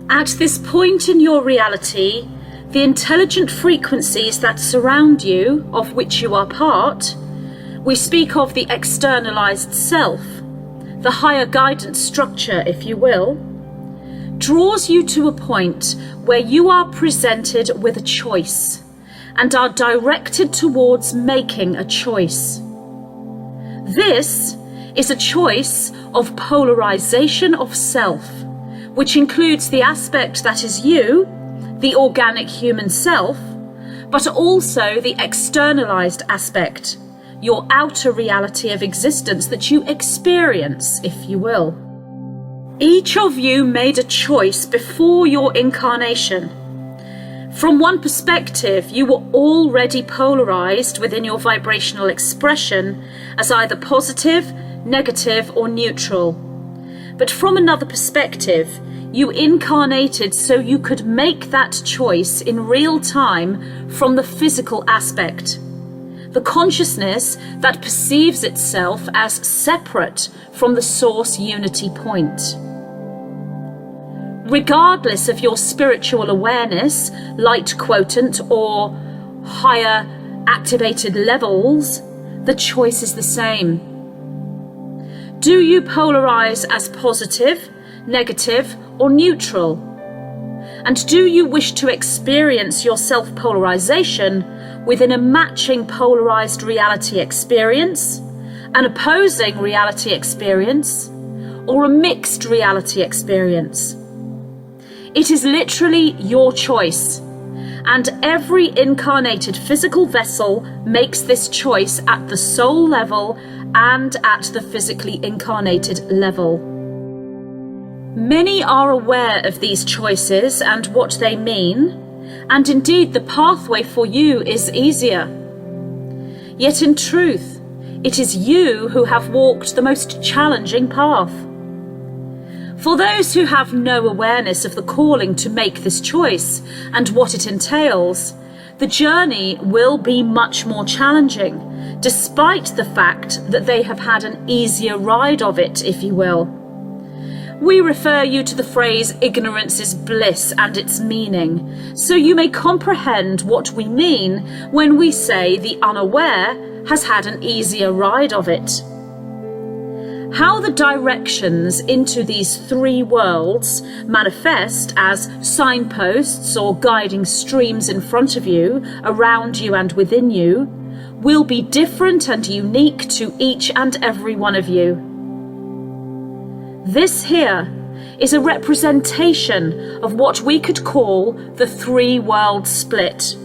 At this point in your reality, the intelligent frequencies that surround you, of which you are part, we speak of the externalized self, the higher guidance structure, if you will, draws you to a point where you are presented with a choice and are directed towards making a choice. This is a choice of polarization of self, which includes the aspect that is you, the organic human self, but also the externalized aspect, your outer reality of existence that you experience, if you will. Each of you made a choice before your incarnation. From one perspective, you were already polarized within your vibrational expression as either positive, negative, or neutral. But from another perspective, you incarnated so you could make that choice in real time from the physical aspect, the consciousness that perceives itself as separate from the source unity point. Regardless of your spiritual awareness, light quotient, or higher activated levels, the choice is the same. Do you polarize as positive, negative, or neutral? And do you wish to experience your self-polarization within a matching polarized reality experience, an opposing reality experience, or a mixed reality experience? It is literally your choice, and every incarnated physical vessel makes this choice at the soul level and at the physically incarnated level. Many are aware of these choices and what they mean, and indeed the pathway for you is easier. Yet in truth, it is you who have walked the most challenging path. For those who have no awareness of the calling to make this choice and what it entails, the journey will be much more challenging, despite the fact that they have had an easier ride of it, if you will. We refer you to the phrase ignorance is bliss and its meaning, so you may comprehend what we mean when we say the unaware has had an easier ride of it. How the directions into these three worlds manifest as signposts or guiding streams in front of you, around you and within you, will be different and unique to each and every one of you. This here is a representation of what we could call the three-world split,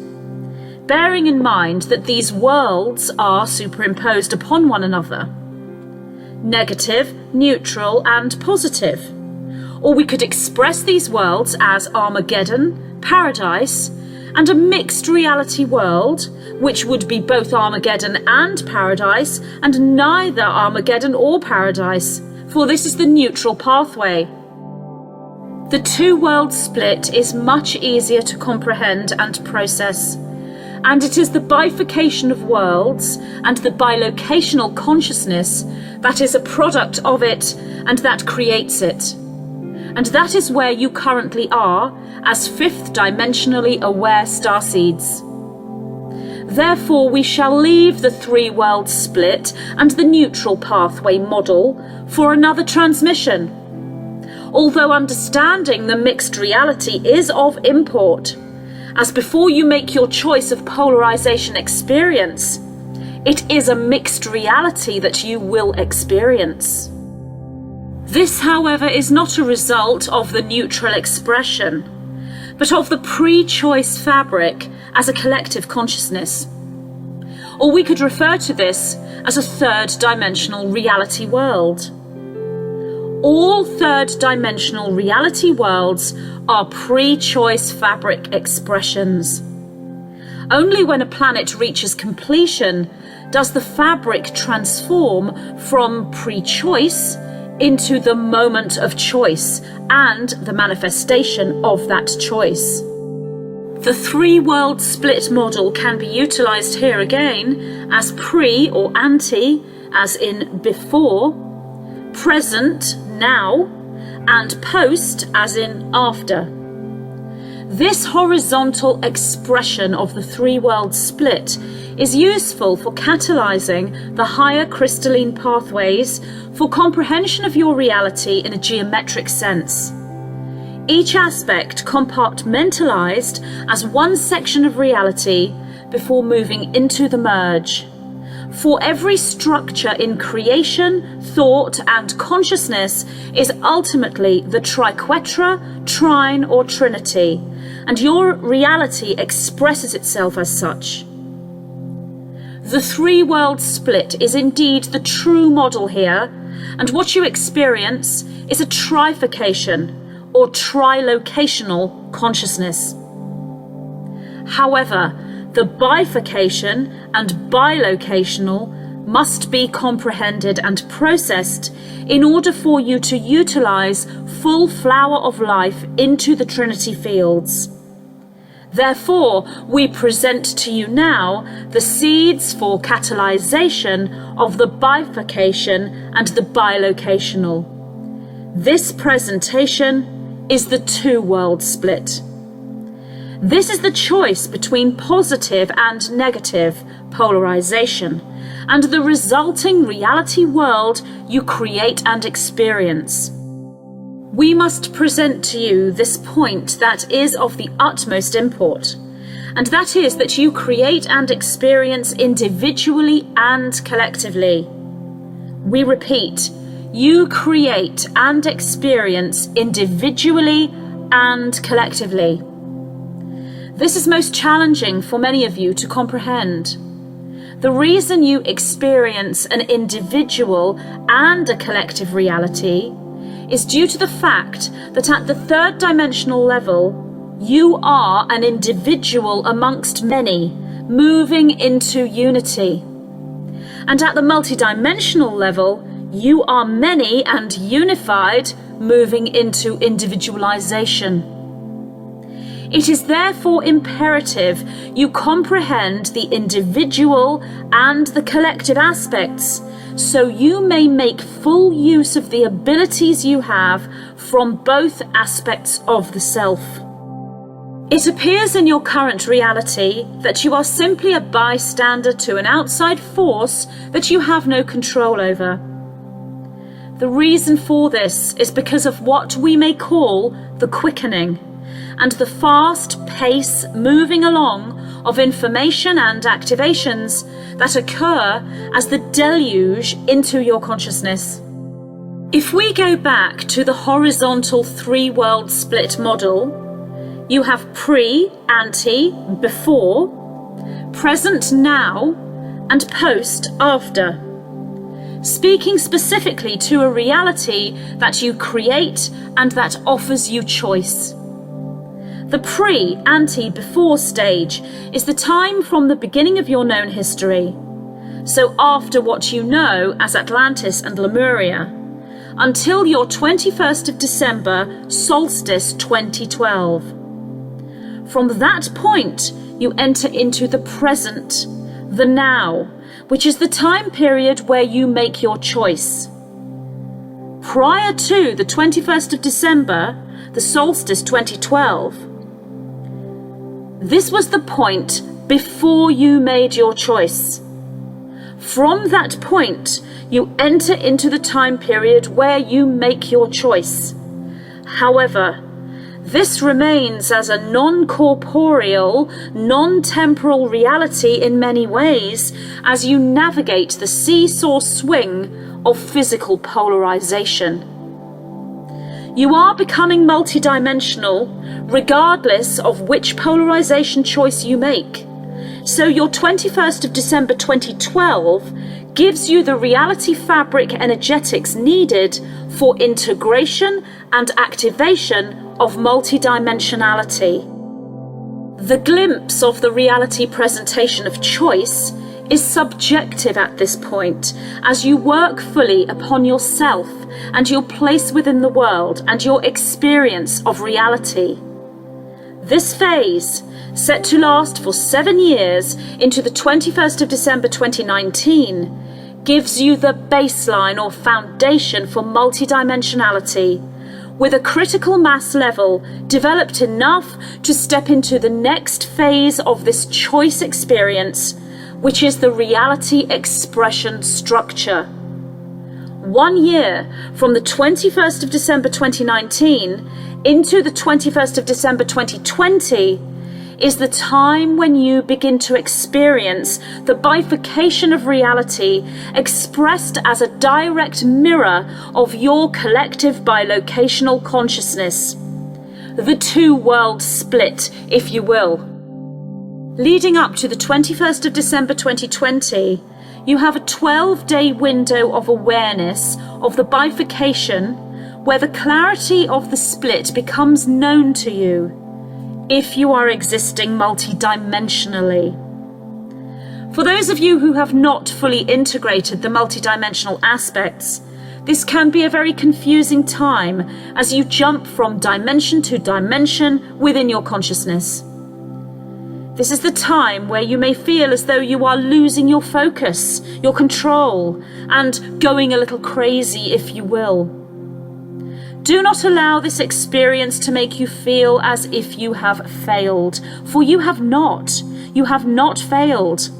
bearing in mind that these worlds are superimposed upon one another, negative, neutral, and positive. Or we could express these worlds as Armageddon, Paradise, and a mixed reality world, which would be both Armageddon and Paradise, and neither Armageddon or Paradise, for this is the neutral pathway. The two-world split is much easier to comprehend and process, and it is the bifurcation of worlds and the bilocational consciousness that is a product of it and that creates it. And that is where you currently are as fifth dimensionally aware starseeds. Therefore, we shall leave the three-world split and the neutral pathway model for another transmission. Although understanding the mixed reality is of import, as before you make your choice of polarization experience, it is a mixed reality that you will experience. This, however, is not a result of the neutral expression, but of the pre-choice fabric as a collective consciousness. Or we could refer to this as a third-dimensional reality world. All third-dimensional reality worlds are pre-choice fabric expressions. Only when a planet reaches completion does the fabric transform from pre-choice into the moment of choice and the manifestation of that choice. The three-world split model can be utilized here again as pre or ante, as in before, present, now, and post as in after. This horizontal expression of the three-world split is useful for catalyzing the higher crystalline pathways for comprehension of your reality in a geometric sense. Each aspect compartmentalized as one section of reality before moving into the merge. For every structure in creation, thought, and consciousness is ultimately the triquetra, trine, or trinity, and your reality expresses itself as such. The three-world split is indeed the true model here, and what you experience is a trifurcation, or trilocational consciousness. However, the bifurcation and bilocational must be comprehended and processed in order for you to utilize full flower of life into the Trinity fields. Therefore, we present to you now the seeds for catalyzation of the bifurcation and the bilocational. This presentation is the two-world split. This is the choice between positive and negative polarization and the resulting reality world you create and experience. We must present to you this point that is of the utmost import, and that is that you create and experience individually and collectively. We repeat, you create and experience individually and collectively. This is most challenging for many of you to comprehend. The reason you experience an individual and a collective reality is due to the fact that at the third dimensional level, you are an individual amongst many, moving into unity. And at the multidimensional level, you are many and unified, moving into individualization. It is therefore imperative you comprehend the individual and the collective aspects, so you may make full use of the abilities you have from both aspects of the self. It appears in your current reality that you are simply a bystander to an outside force that you have no control over. The reason for this is because of what we may call the quickening and the fast pace moving along of information and activations that occur as the deluge into your consciousness. If we go back to the horizontal three-world split model, you have pre, ante, before, present now, and post after. Speaking specifically to a reality that you create and that offers you choice. The pre, ante, before stage is the time from the beginning of your known history, so after what you know as Atlantis and Lemuria, until your 21st of December, Solstice 2012. From that point, you enter into the present, the now, which is the time period where you make your choice. Prior to the 21st of December, the Solstice 2012, this was the point before you made your choice. From that point, you enter into the time period where you make your choice. However, this remains as a non-corporeal, non-temporal reality in many ways as you navigate the seesaw swing of physical polarization. You are becoming multidimensional regardless of which polarization choice you make. So your 21st of December 2012 gives you the reality fabric energetics needed for integration and activation of multidimensionality. The glimpse of the reality presentation of choice is subjective at this point, as you work fully upon yourself and your place within the world and your experience of reality. This phase, set to last for 7 years into the 21st of December 2019, gives you the baseline or foundation for multidimensionality, with a critical mass level developed enough to step into the next phase of this choice experience, which is the reality expression structure. 1 year from the 21st of December 2019 into the 21st of December 2020 is the time when you begin to experience the bifurcation of reality expressed as a direct mirror of your collective bilocational consciousness. The two-world split, if you will. Leading up to the 21st of December 2020, you have a 12-day window of awareness of the bifurcation where the clarity of the split becomes known to you, if you are existing multidimensionally. For those of you who have not fully integrated the multidimensional aspects, this can be a very confusing time as you jump from dimension to dimension within your consciousness. This is the time where you may feel as though you are losing your focus, your control, and going a little crazy, if you will. Do not allow this experience to make you feel as if you have failed, for you have not. You have not failed.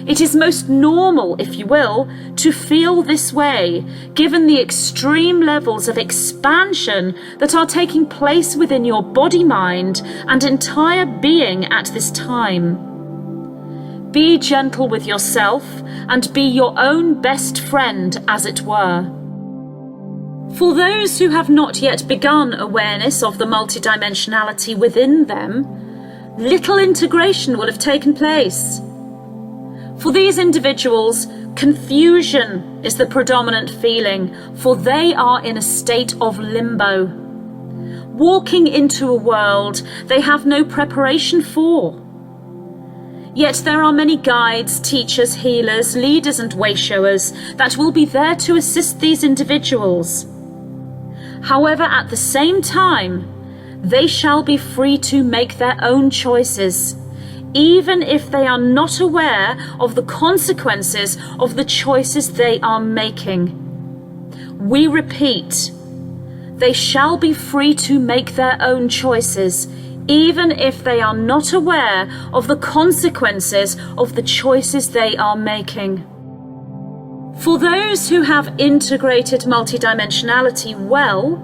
It is most normal, if you will, to feel this way, given the extreme levels of expansion that are taking place within your body, mind, and entire being at this time. Be gentle with yourself and be your own best friend, as it were. For those who have not yet begun awareness of the multidimensionality within them, little integration will have taken place. For these individuals, confusion is the predominant feeling, for they are in a state of limbo, walking into a world they have no preparation for. Yet there are many guides, teachers, healers, leaders and way-showers that will be there to assist these individuals. However, at the same time, they shall be free to make their own choices, even if they are not aware of the consequences of the choices they are making. We repeat, they shall be free to make their own choices, even if they are not aware of the consequences of the choices they are making. For those who have integrated multidimensionality well,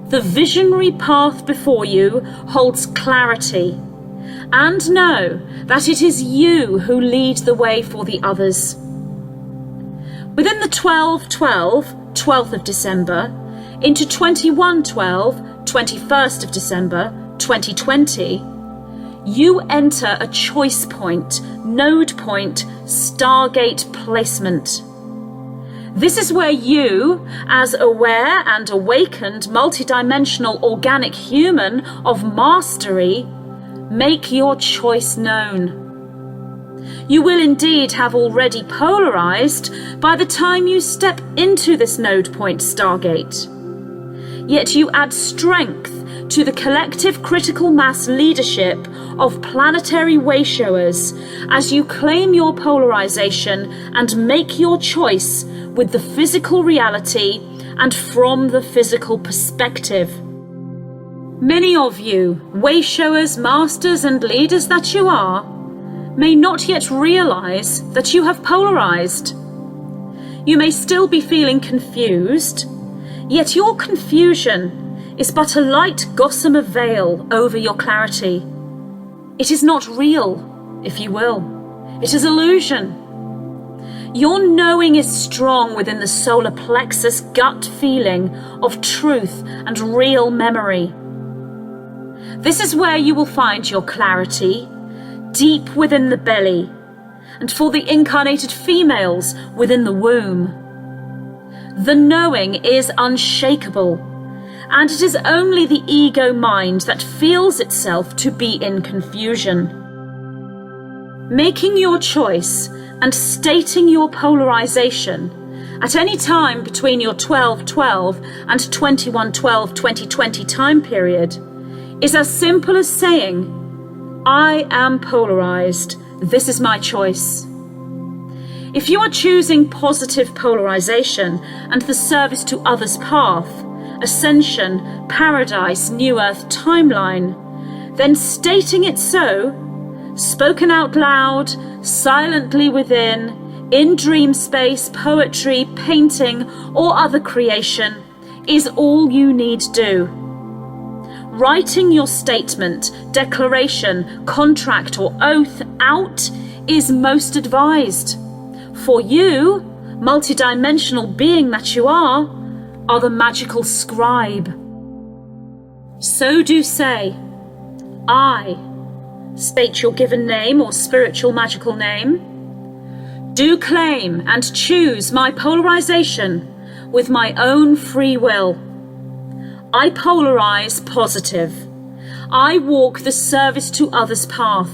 the visionary path before you holds clarity. And know that it is you who lead the way for the others. Within the 12/12 of December, into 21/12, 21st of December, 2020, you enter a choice point, node point, stargate placement. This is where you, as aware and awakened multidimensional organic human of mastery, make your choice known. You will indeed have already polarized by the time you step into this node point stargate. Yet you add strength to the collective critical mass leadership of planetary way-showers as you claim your polarization and make your choice with the physical reality and from the physical perspective. Many of you, way-showers, masters and leaders that you are, may not yet realize that you have polarized. You may still be feeling confused, yet your confusion is but a light gossamer veil over your clarity. It is not real, if you will. It is illusion. Your knowing is strong within the solar plexus gut feeling of truth and real memory. This is where you will find your clarity, deep within the belly, and for the incarnated females within the womb. The knowing is unshakable, and it is only the ego mind that feels itself to be in confusion. Making your choice and stating your polarization at any time between your 12/12 and 21/12/2020 time period is as simple as saying, I am polarized, this is my choice. If you are choosing positive polarization and the service to others path, ascension, paradise, new earth timeline, then stating it so, spoken out loud, silently within, in dream space, poetry, painting, or other creation, is all you need do. Writing your statement, declaration, contract, or oath out is most advised. For you, multidimensional being that you are the magical scribe. So do say, I state your given name or spiritual magical name. Do claim and choose my polarization with my own free will. I polarize positive. I walk the service to others path.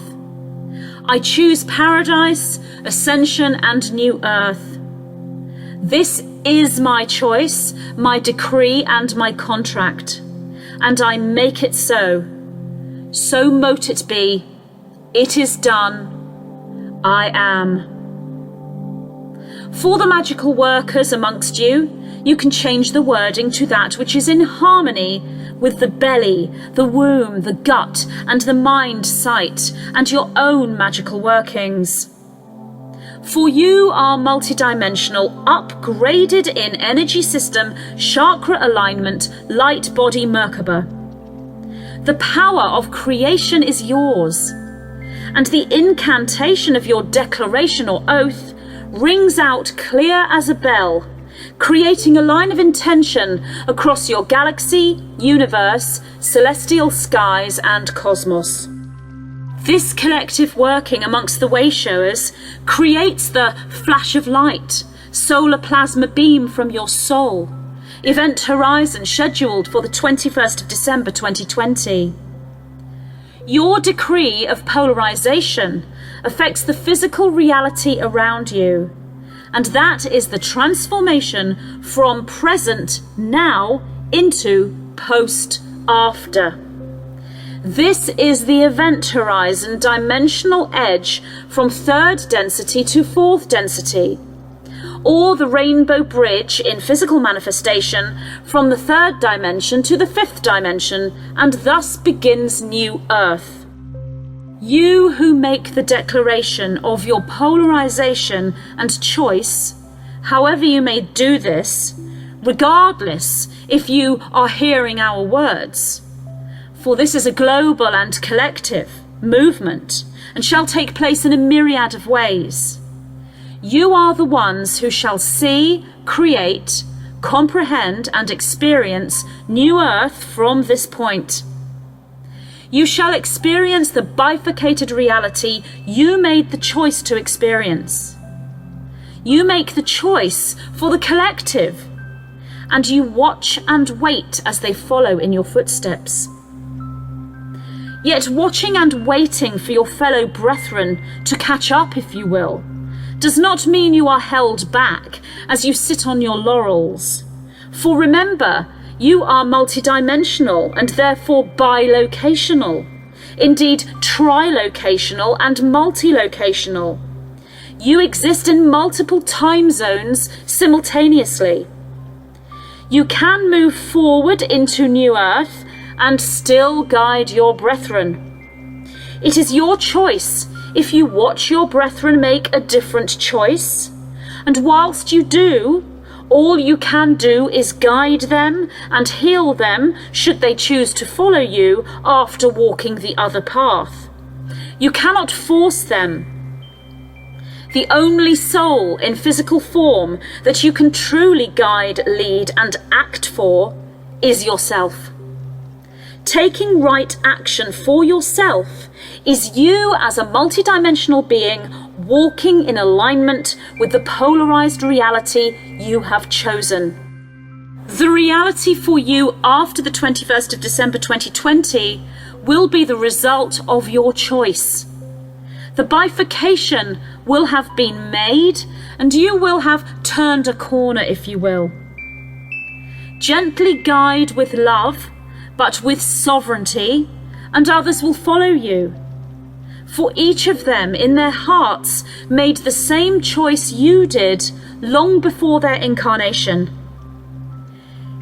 I choose paradise, ascension, and new earth. This is my choice, my decree, and my contract, and I make it so. So mote it be. It is done. I am. For the magical workers amongst you, you can change the wording to that which is in harmony with the belly, the womb, the gut, and the mind sight, and your own magical workings. For you are multidimensional, upgraded in energy system, chakra alignment, light body Merkaba. The power of creation is yours, and the incantation of your declaration or oath rings out clear as a bell, creating a line of intention across your galaxy, universe, celestial skies, and cosmos. This collective working amongst the wayshowers creates the flash of light, solar plasma beam from your soul, event horizon scheduled for the 21st of December 2020. Your decree of polarization affects the physical reality around you, and that is the transformation from present now into post after. This is the event horizon dimensional edge from 3rd density to 4th density, or the rainbow bridge in physical manifestation from the 3rd dimension to the 5th dimension, and thus begins new earth. You who make the declaration of your polarization and choice, however you may do this, regardless if you are hearing our words, for this is a global and collective movement and shall take place in a myriad of ways. You are the ones who shall see, create, comprehend, and experience new earth from this point. You shall experience the bifurcated reality you made the choice to experience. You make the choice for the collective, and you watch and wait as they follow in your footsteps. Yet watching and waiting for your fellow brethren to catch up, if you will, does not mean you are held back as you sit on your laurels. For remember, you are multidimensional and therefore bilocational, indeed trilocational and multilocational. You exist in multiple time zones simultaneously. You can move forward into new earth and still guide your brethren. It is your choice if you watch your brethren make a different choice, and whilst you do, all you can do is guide them and heal them should they choose to follow you after walking the other path. You cannot force them. The only soul in physical form that you can truly guide, lead, and act for is yourself. Taking right action for yourself is you as a multidimensional being walking in alignment with the polarized reality you have chosen. The reality for you after the 21st of December 2020 will be the result of your choice. The bifurcation will have been made, and you will have turned a corner, if you will. Gently guide with love, but with sovereignty, and others will follow you. For each of them in their hearts made the same choice you did long before their incarnation.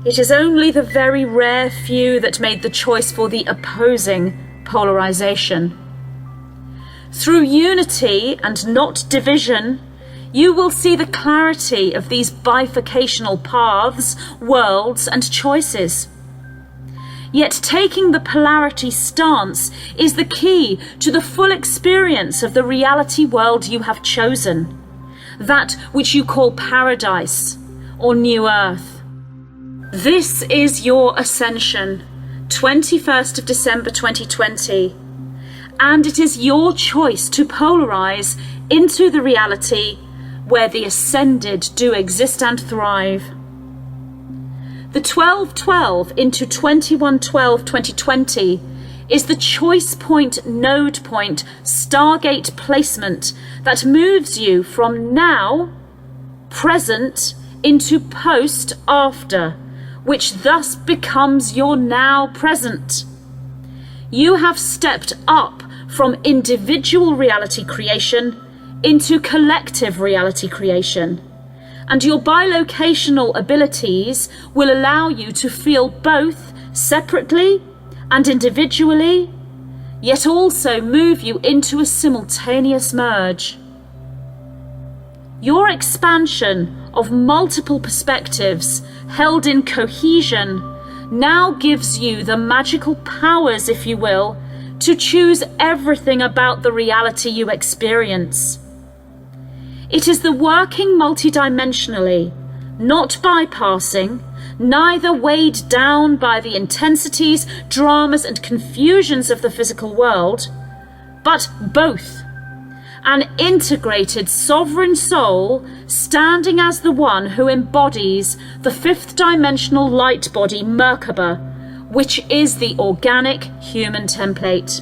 It is only the very rare few that made the choice for the opposing polarization. Through unity and not division, you will see the clarity of these bifurcational paths, worlds, and choices. Yet taking the polarity stance is the key to the full experience of the reality world you have chosen, that which you call paradise or New Earth. This is your ascension, 21st of December 2020, and it is your choice to polarize into the reality where the ascended do exist and thrive. The 1212 into 2112-2020 is the choice point, node point, stargate placement that moves you from now, present, into post, after, which thus becomes your now present. You have stepped up from individual reality creation into collective reality creation. And your bilocational abilities will allow you to feel both separately and individually, yet also move you into a simultaneous merge. Your expansion of multiple perspectives held in cohesion now gives you the magical powers, if you will, to choose everything about the reality you experience. It is the working multidimensionally, not bypassing, neither weighed down by the intensities, dramas, and confusions of the physical world, but both. An integrated sovereign soul standing as the one who embodies the fifth dimensional light body Merkaba, which is the organic human template.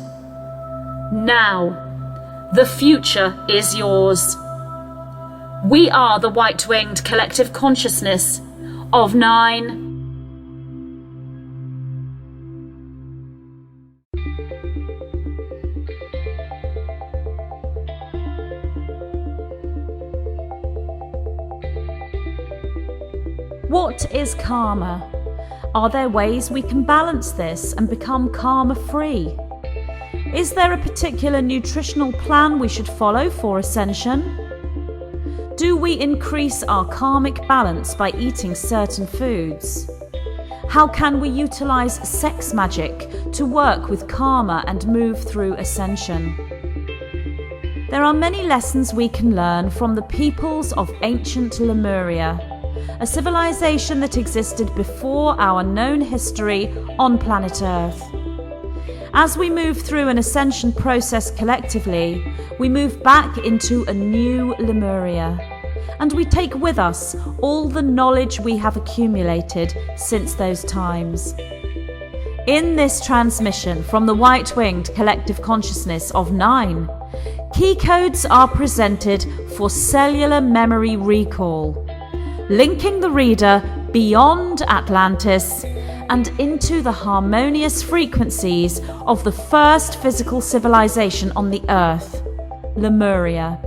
Now, the future is yours. We are the white-winged collective consciousness of 9. What is karma? Are there ways we can balance this and become karma-free? Is there a particular nutritional plan we should follow for ascension? Do we increase our karmic balance by eating certain foods? How can we utilize sex magic to work with karma and move through ascension? There are many lessons we can learn from the peoples of ancient Lemuria, a civilization that existed before our known history on planet Earth. As we move through an ascension process collectively, we move back into a new Lemuria, and we take with us all the knowledge we have accumulated since those times. In this transmission from the white-winged collective consciousness of 9, key codes are presented for cellular memory recall, linking the reader beyond Atlantis and into the harmonious frequencies of the first physical civilization on the Earth, Lemuria.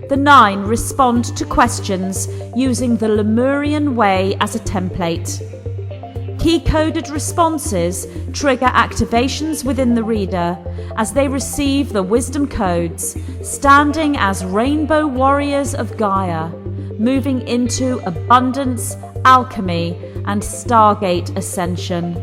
The 9 respond to questions using the Lemurian way as a template. Key-coded responses trigger activations within the reader as they receive the wisdom codes, standing as rainbow warriors of Gaia, moving into abundance, alchemy, and stargate ascension.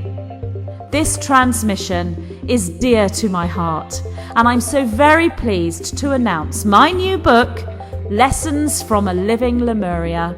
This transmission is dear to my heart, and I'm so very pleased to announce my new book, Lessons from a Living Lemuria.